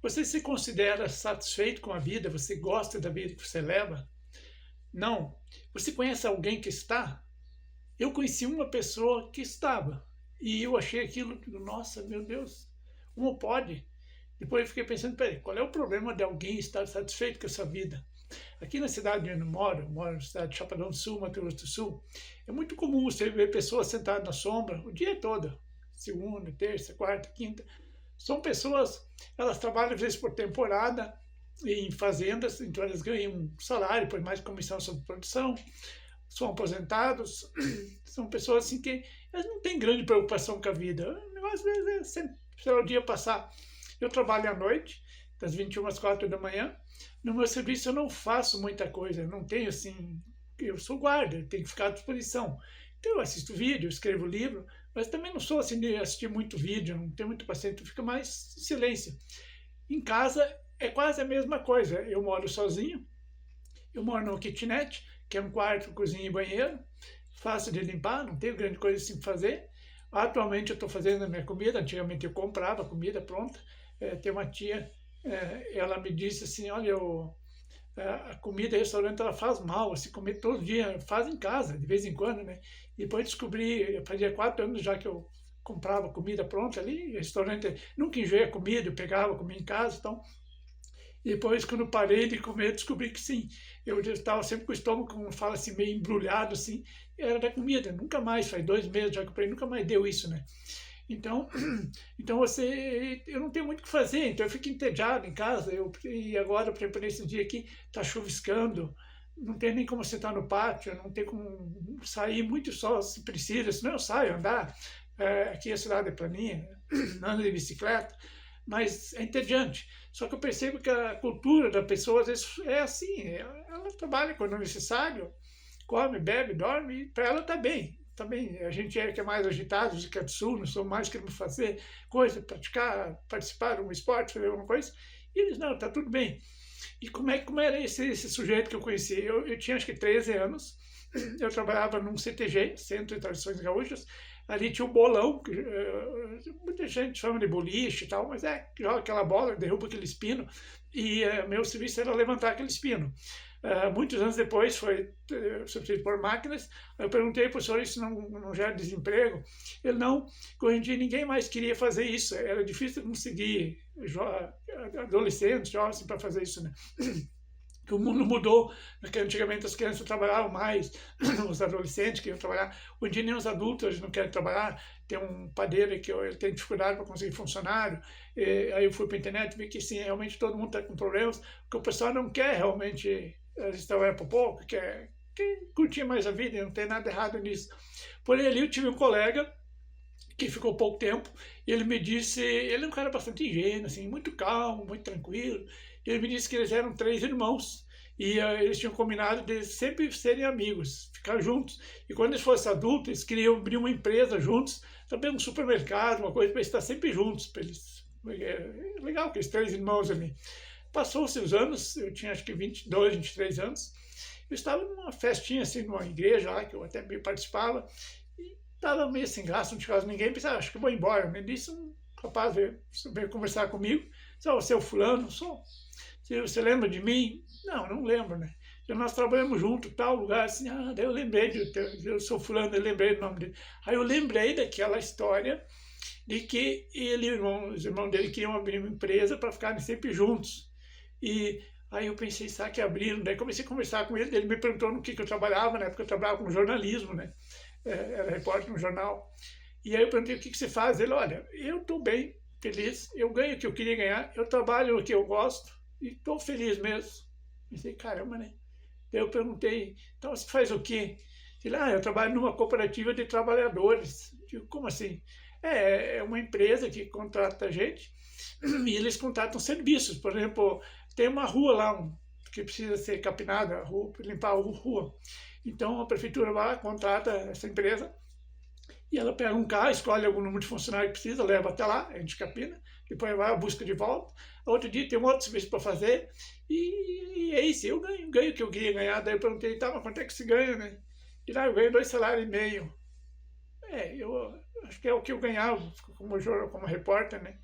Você se considera satisfeito com a vida? Você gosta da vida que você leva? Não. Você conhece alguém que está? Eu conheci uma pessoa que estava. E eu achei aquilo, nossa, meu Deus, como pode? Depois eu fiquei pensando, peraí, qual é o problema de alguém estar satisfeito com essa vida? Aqui na cidade onde eu moro na cidade de Chapadão do Sul, Mato Grosso do Sul, é muito comum você ver pessoas sentadas na sombra o dia todo, segunda, terça, quarta, quinta. São pessoas, elas trabalham às vezes por temporada em fazendas, então elas ganham um salário, por mais comissão sobre produção, são aposentados, são pessoas assim que elas não têm grande preocupação com a vida. O negócio às vezes é sempre, o dia passar. Eu trabalho à noite, das 21 às 4 da manhã. No meu serviço eu não faço muita coisa, eu não tenho assim, eu sou guarda, eu tenho que ficar à disposição. Então eu assisto vídeo, escrevo livro, mas também não sou assim de assistir muito vídeo, não tenho muito paciente, fica mais em silêncio. Em casa é quase a mesma coisa, eu moro sozinho, eu moro no kitnet, que é um quarto, cozinha e banheiro, fácil de limpar, não tenho grande coisa assim para fazer. Atualmente eu estou fazendo a minha comida, antigamente eu comprava comida pronta. Tem uma tia, ela me disse assim, olha, a comida e restaurante ela faz mal, se comer todo dia, faz em casa, de vez em quando, né? E depois descobri, fazia 4 anos já que eu comprava comida pronta ali, restaurante, nunca enjoei a comida, eu pegava, comia em casa, então e depois, quando parei de comer, descobri que sim, eu estava sempre com o estômago, como fala assim, meio embrulhado, assim, era da comida, nunca mais, faz 2 meses já que eu parei, nunca mais deu isso, né? Então, então eu não tenho muito o que fazer, então eu fico entediado em casa, e agora, por exemplo, nesse dia aqui, está chuviscando, não tem nem como sentar no pátio, não tem como sair muito só se precisa, senão eu saio andar, aqui a cidade é planinha, ando de bicicleta, mas é entediante. Só que eu percebo que a cultura da pessoa às vezes é assim, ela trabalha quando é necessário, come, bebe, dorme, e para ela está bem. Tá bem. A gente que é mais agitado, que é do sul, não sou mais querendo fazer coisa, praticar, participar de um esporte, fazer alguma coisa, e eles, não, está tudo bem. E como era esse sujeito que eu conheci? Eu tinha acho que 13 anos, eu trabalhava num CTG, Centro de Tradições Gaúchas, ali tinha um bolão, que, muita gente chama de boliche e tal, mas joga aquela bola, derruba aquele espino, e meu serviço era levantar aquele espino. Muitos anos depois foi substituído por máquinas. Eu perguntei para o senhor, isso não gera desemprego? Ele não, que hoje em dia ninguém mais queria fazer isso, era difícil conseguir adolescentes, jovens para fazer isso, né? Que o mundo mudou, porque antigamente as crianças trabalhavam mais, os adolescentes queriam trabalhar, hoje em dia nem os adultos não querem trabalhar. Tem um padeiro que ele tem dificuldade para conseguir funcionário, aí eu fui para a internet e vi que sim, realmente todo mundo está com problemas, porque o pessoal não quer realmente trabalhar por pouco, quer curtir mais a vida, e não tem nada errado nisso. Porém, ali eu tive um colega que ficou pouco tempo, e ele me disse, ele é um cara bastante ingênuo, assim, muito calmo, muito tranquilo. Ele me disse que eles eram 3 irmãos, e eles tinham combinado de sempre serem amigos, ficar juntos. E quando eles fossem adultos, eles queriam abrir uma empresa juntos, também um supermercado, uma coisa para estar sempre juntos, para eles. É legal aqueles 3 irmãos ali. Passou-se os anos, eu tinha acho que 22, 23 anos, eu estava numa festinha assim, numa igreja lá, que eu até participava, e estava meio sem graça, não tinha quase ninguém, pensava, acho que vou embora. Me disse um rapaz, veio conversar comigo, disse, você é o fulano? Sou. Você lembra de mim? Não, não lembro, né? Nós trabalhamos junto, tal lugar, assim, daí eu lembrei, eu sou fulano, eu lembrei do nome dele. Aí eu lembrei daquela história de que os irmãos dele queriam abrir uma empresa para ficarem sempre juntos. E aí eu pensei, será que abriram? Daí comecei a conversar com ele me perguntou no que eu trabalhava, né? Porque eu trabalhava com jornalismo, né? Era repórter no jornal. E aí eu perguntei, o que você faz? Ele, olha, eu estou bem, feliz, eu ganho o que eu queria ganhar, eu trabalho o que eu gosto e estou feliz mesmo. Pensei, caramba, né? Daí eu perguntei, então você faz o quê? Ele, eu trabalho numa cooperativa de trabalhadores. Eu digo, como assim? É uma empresa que contrata a gente e eles contratam serviços. Por exemplo, tem uma rua lá que precisa ser capinada, limpar a rua. Então a prefeitura vai lá, contrata essa empresa e ela pega um carro, escolhe algum número de funcionário que precisa, leva até lá, a gente capina, depois vai à busca de volta. Outro dia tem um outro serviço para fazer e é isso, eu ganho o que eu queria ganhar. Daí eu perguntei, tá, mas quanto é que se ganha, né? E lá eu ganho 2,5 salários. Eu acho que é o que eu ganhava como repórter, né?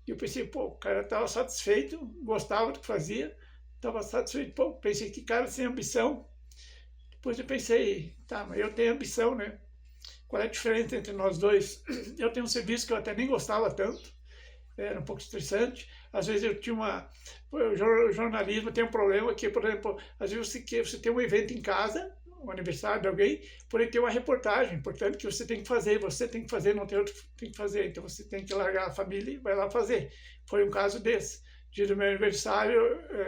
E eu pensei, pô, o cara estava satisfeito, gostava do que fazia, estava satisfeito. Pô, pensei, que cara sem ambição. Depois eu pensei, tá, mas eu tenho ambição, né? Qual é a diferença entre nós dois? Eu tenho um serviço que eu até nem gostava tanto, era um pouco estressante. Às vezes eu tinha uma... O jornalismo tem um problema que, por exemplo, às vezes você tem um evento em casa, um aniversário de alguém, porém tem uma reportagem, portanto, que você tem que fazer, não tem outro que tem que fazer, então você tem que largar a família e vai lá fazer. Foi um caso desse. Dia do meu aniversário,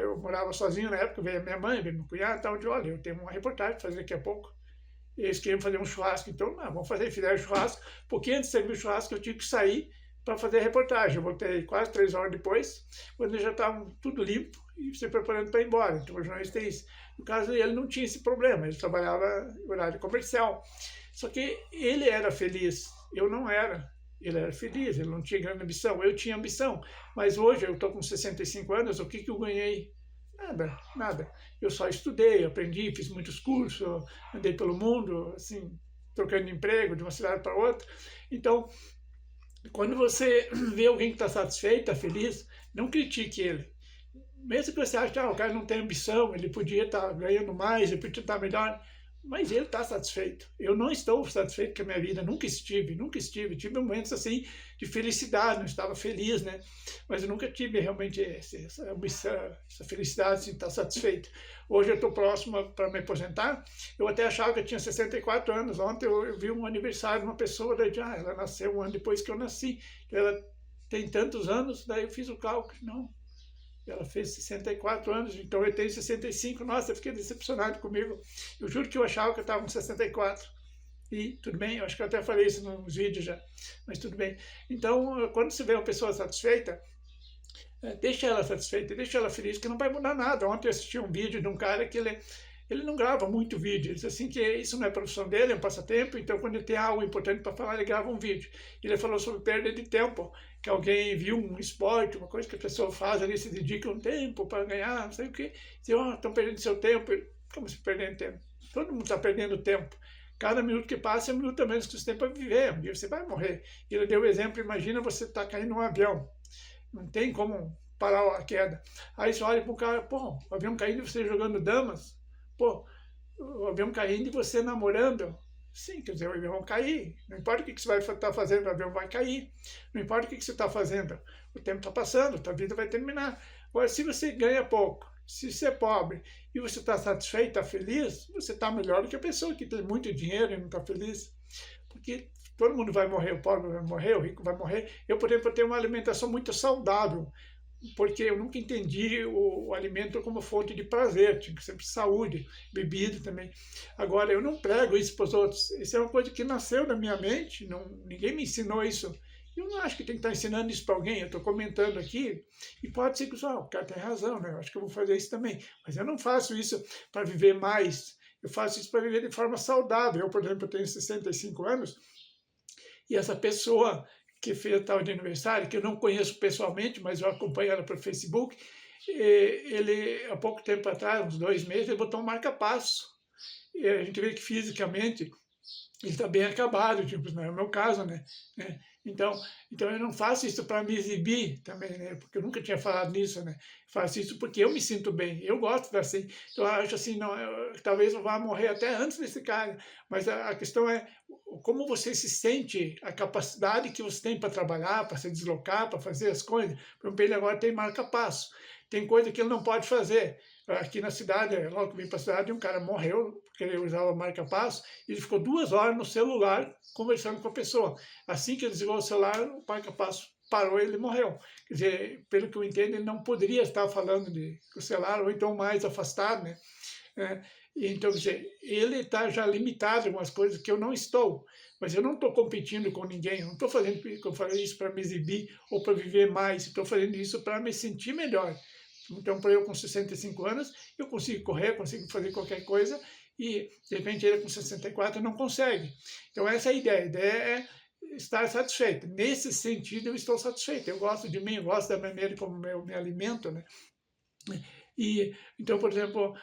eu morava sozinho na época, veio a minha mãe, veio meu cunhado e tal, de olha, eu tenho uma reportagem para fazer daqui a pouco. Eles queriam fazer um churrasco, então, vamos fazer, fizeram churrasco. Porque antes de servir o churrasco, eu tive que sair para fazer a reportagem. Eu voltei quase 3 horas depois, quando já estavam tudo limpo e se preparando para ir embora. Então, o jornalista é isso. No caso, ele não tinha esse problema, ele trabalhava em horário comercial. Só que ele era feliz, eu não era. Ele era feliz, ele não tinha grande ambição, eu tinha ambição. Mas hoje, eu estou com 65 anos, o que eu ganhei? Nada, nada. Eu só estudei, aprendi, fiz muitos cursos, andei pelo mundo, assim, trocando de emprego de uma cidade para outra. Então, quando você vê alguém que está satisfeito, está feliz, não critique ele. Mesmo que você ache que o cara não tem ambição, ele podia estar ganhando mais, ele podia estar melhor, mas ele está satisfeito. Eu não estou satisfeito com a minha vida, nunca estive, nunca estive. Tive momentos assim de felicidade, não estava feliz, né? Mas eu nunca tive realmente essa felicidade, assim, de estar satisfeito. Hoje eu estou próximo para me aposentar. Eu até achava que eu tinha 64 anos. Ontem eu vi um aniversário de uma pessoa, daí, ela nasceu um ano depois que eu nasci. Ela tem tantos anos, daí eu fiz o cálculo, não. Ela fez 64 anos, então eu tenho 65. Nossa, eu fiquei decepcionado comigo. Eu juro que eu achava que eu estava com 64. E tudo bem, eu acho que eu até falei isso nos vídeos já, mas tudo bem. Então, quando você vê uma pessoa satisfeita, deixa ela satisfeita, deixa ela feliz, que não vai mudar nada. Ontem eu assisti um vídeo de um cara que ele não grava muito vídeo, ele diz assim que isso não é profissão dele, é um passatempo, então quando ele tem algo importante para falar, ele grava um vídeo. Ele falou sobre perda de tempo, que alguém viu um esporte, uma coisa que a pessoa faz ali, se dedica um tempo para ganhar, não sei o quê, diz, estão perdendo seu tempo. Como se perdendo tempo? Todo mundo está perdendo tempo. Cada minuto que passa é um minuto a menos que você tem para viver, um dia você vai morrer. Ele deu o exemplo, imagina você estar caindo num avião, não tem como parar a queda. Aí você olha para o cara, pô, o avião caindo e você jogando damas, pô, o avião caindo e você namorando. Sim, quer dizer, o avião vai cair. Não importa o que você vai estar fazendo, o avião vai cair. Não importa o que você está fazendo, o tempo está passando, a tua vida vai terminar. Agora, se você ganha pouco, se você é pobre e você está satisfeito, está feliz, você está melhor do que a pessoa que tem muito dinheiro e não está feliz. Porque todo mundo vai morrer, o pobre vai morrer, o rico vai morrer. Eu, por exemplo, tenho uma alimentação muito saudável, porque eu nunca entendi o alimento como fonte de prazer, tinha que sempre saúde, bebida também. Agora, eu não prego isso para os outros, isso é uma coisa que nasceu na minha mente, ninguém me ensinou isso. Eu não acho que tem que estar ensinando isso para alguém, eu estou comentando aqui, e pode ser que o cara tem razão, né? Eu acho que eu vou fazer isso também, mas eu não faço isso para viver mais, eu faço isso para viver de forma saudável. Eu, por exemplo, tenho 65 anos, e essa pessoa que fez tal de aniversário, que eu não conheço pessoalmente, mas eu acompanho ela pelo Facebook, ele, há pouco tempo atrás, uns 2 meses, ele botou um marca-passo. E a gente vê que fisicamente ele está bem acabado, tipo, não é o meu caso, né? Então eu não faço isso para me exibir também, né? Porque eu nunca tinha falado nisso, né? Faço isso porque eu me sinto bem, eu gosto de assim. Então eu acho assim, não, talvez eu vá morrer até antes desse cara, mas a questão é como você se sente, a capacidade que você tem para trabalhar, para se deslocar, para fazer as coisas. Por exemplo, ele agora tem marca-passo, tem coisa que ele não pode fazer. Aqui na cidade, logo que vim para a cidade, um cara morreu porque ele usava marca-passo, e ele ficou 2 horas no celular conversando com a pessoa. Assim que ele desligou o celular, o marca-passo parou e ele morreu. Quer dizer, pelo que eu entendo, ele não poderia estar falando com o celular, ou então mais afastado, né? Então, quer dizer, ele está já limitado em algumas coisas que eu não estou. Mas eu não estou competindo com ninguém, eu não estou fazendo isso para me exibir ou para viver mais, estou fazendo isso para me sentir melhor. Então, para eu com 65 anos, eu consigo correr, consigo fazer qualquer coisa, e de repente ele com 64 não consegue. Então, essa é a ideia é estar satisfeito. Nesse sentido, eu estou satisfeito. Eu gosto de mim, eu gosto da maneira como eu me alimento, né? E, então, por exemplo,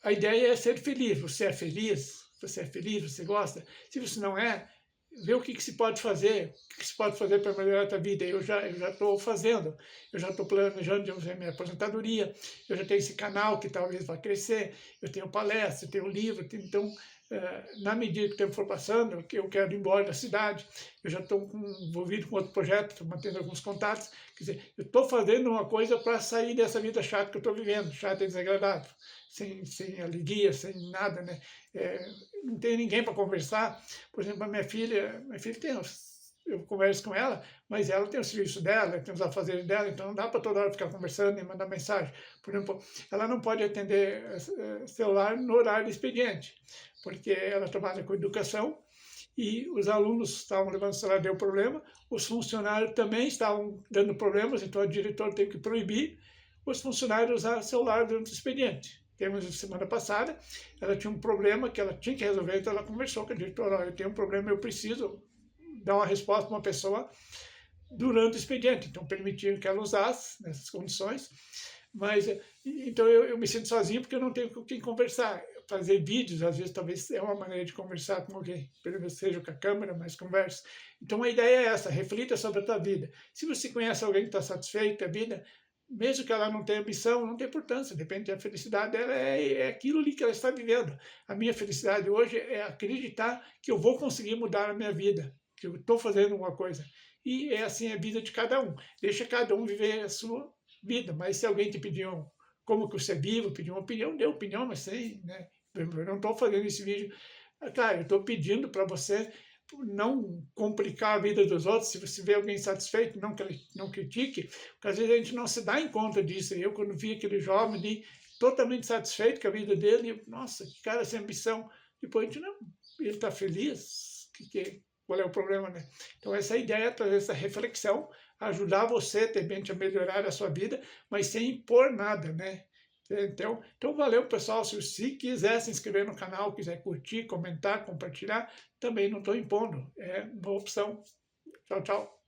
a ideia é ser feliz. Você é feliz? Você é feliz? Você gosta? Se você não é, ver o que, que se pode fazer, o que, que se pode fazer para melhorar a tua vida. Eu já estou fazendo, eu já estou planejando de fazer minha aposentadoria, eu já tenho esse canal que talvez vá crescer, eu tenho palestra, eu tenho livro, então, na medida que o tempo for passando, que eu quero ir embora da cidade, eu já estou envolvido com outro projeto, estou mantendo alguns contatos, quer dizer, eu estou fazendo uma coisa para sair dessa vida chata que eu estou vivendo, chata e desagradável, sem alegria, sem nada, né? Não tenho ninguém para conversar. Por exemplo, a minha filha tem eu converso com ela, mas ela tem o serviço dela, tem os afazeres dela, então não dá para toda hora ficar conversando e mandar mensagem. Por exemplo, ela não pode atender celular no horário de expediente, porque ela trabalha com educação e os alunos estavam levando o celular, deu problema, os funcionários também estavam dando problemas, então o diretor teve que proibir os funcionários usar celular durante o expediente. Temos semana passada, ela tinha um problema que ela tinha que resolver, então ela conversou com a diretora: eu tenho um problema, eu preciso dar uma resposta para uma pessoa durante o expediente. Então permitiram que ela usasse nessas condições, mas então eu me sinto sozinho porque eu não tenho com quem conversar. Fazer vídeos, às vezes, talvez é uma maneira de conversar com alguém, pelo menos seja com a câmera, mas conversa. Então a ideia é essa: reflita sobre a tua vida. Se você conhece alguém que está satisfeito com a vida, mesmo que ela não tenha ambição, não tem importância, depende da felicidade dela, é aquilo ali que ela está vivendo. A minha felicidade hoje é acreditar que eu vou conseguir mudar a minha vida, que eu estou fazendo uma coisa. E é assim a vida de cada um. Deixa cada um viver a sua vida, mas se alguém te pedir como que você vive, pedir uma opinião, dê opinião, mas sem, né? Eu não estou fazendo esse vídeo. Claro, eu estou pedindo para você não complicar a vida dos outros. Se você vê alguém satisfeito, não critique, porque às vezes a gente não se dá em conta disso. Eu, quando vi aquele jovem ali, totalmente satisfeito com a vida dele, nossa, que cara sem ambição. Depois a gente, não, ele está feliz, qual é o problema, né? Então essa ideia é trazer essa reflexão, ajudar você, de repente, a melhorar a sua vida, mas sem impor nada, né? Então valeu, pessoal. Se quiser se inscrever no canal, quiser curtir, comentar, compartilhar, também não estou impondo. É uma opção. Tchau, tchau.